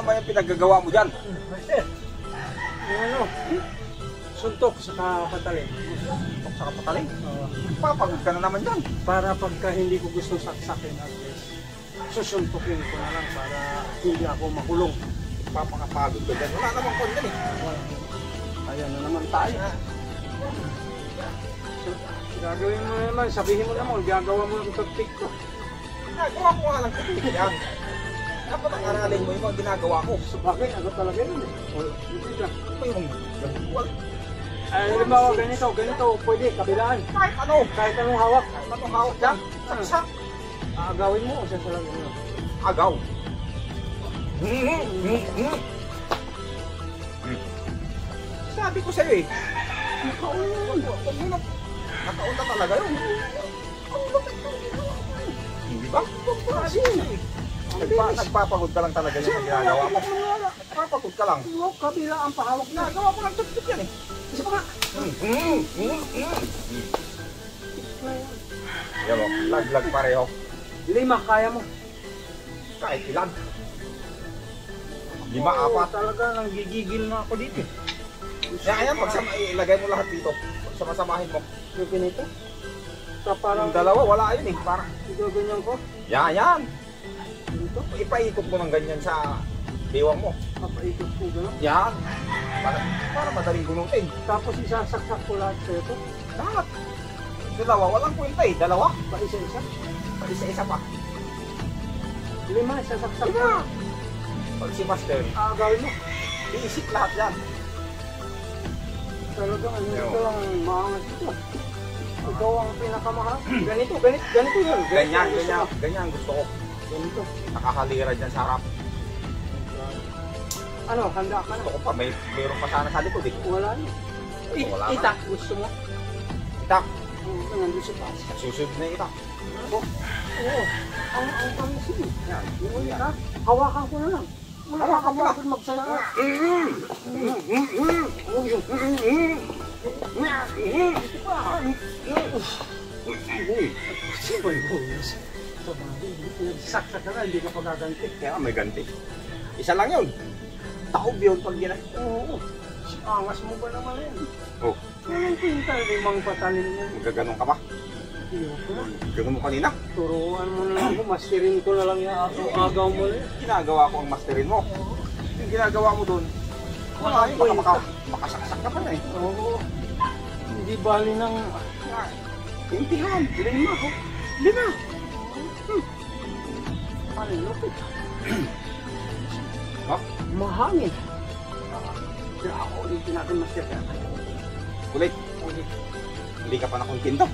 naman yung pinaggagawa mo dyan? Master, yung ano, suntok sa kapatalim. Suntok sa kapataling? Papagod ka na naman dyan. Para pagka hindi ko gustong saksakin at least, susuntukin ko na lang para hindi ako makulong. Papakapagod ka dyan. Wala naman kon dyan eh. Ayan na naman tayo. Gagawin mo naman, sabihin mo naman, gagawa mo ng tagtik ko. Ginagawa ko nga lang tagtik yan. Dapat ang aralin mo yung mga ginagawa ko. So bakit? Ako talaga yun eh. Hindi ka. Ano yung ganun? Ay, halimbawa ganito, pwede, kabilaan. Kahit ano. Kahit anong hawak. Kahit anong hawak dyan. Saksak. Aagawin mo o siya sa lang yun? Agaw. Sabi ko sa'yo eh. Nakauna yun. Nakauna talaga yun. Hindi ba? Kasi nagpapagod ka lang talaga yung ginagawa mo. Nagpapagod ka lang. Kabila ang pahawak na. Nagawa ko ng tagtip yan eh. Isa pa nga. Yan o, lag-lag pareho. 5, kaya mo. Kahit ilan. 5, 4. Talaga, nang gigigil na ako dito. Yan, ilagay mo lahat dito. Sama-samahin mo. Yung pinito? Parang Yung dalawa, wala yun eh. Parang, ganyan ko. yan. Dito. Ipaikot mo ng ganyan sa diwang mo. Papaikot ko gano'n. Yan. Para madaling gunutin. Tapos isasaksak ko lahat sa ito. Lahat. Dalawa, walang kwenta eh. Dalawa. Pa isa-isa. Pag isa-isa pa. 5, isasaksak ko. Diba? Pag si Master, Aagawin mo. iisip lahat yan. Talagang ano Yo. ito lang maangat ito. Ikaw ang pinakamahal. Ganito yun. Ganyan gusto ko. Ganito. Nakahalira dyan sa harap. Ano, handa ka na? Gusto ko pa, mayroon pa sana sa likod eh. Wala niyo. Wala na. Itak, gusto mo? Itak. Nandun sa taas. Susunod na itak. Oo. Ang pamisin. Yan. Uy, ha? Hawakan ko na lang. Hawakan mo na. Bakit magsaya? Saksak ka na, hindi ka pagaganti. Kaya may ganti. Isa lang yun. Taob yun pag ginag... Oo. Angas mo ba naman yan? Oh, Anong pinta? 5 patalim yan. magaganon ka pa. Ayoko na. Ganon mo kanina. Turuan mo na lang ako. Masterin ko na lang yung agaw mo na yan. Ginagawa ko ang masterin mo. Yung ginagawa mo doon, wala yun. Baka makasaksak ka pa na eh. Oo. Hindi bali ng... Intihan. 5 ako. 5. Ano lupit? Ha? Mahangin. Kaya ako ulitin natin master. Kulit. Ulit. Hindi ka pa nakontinto.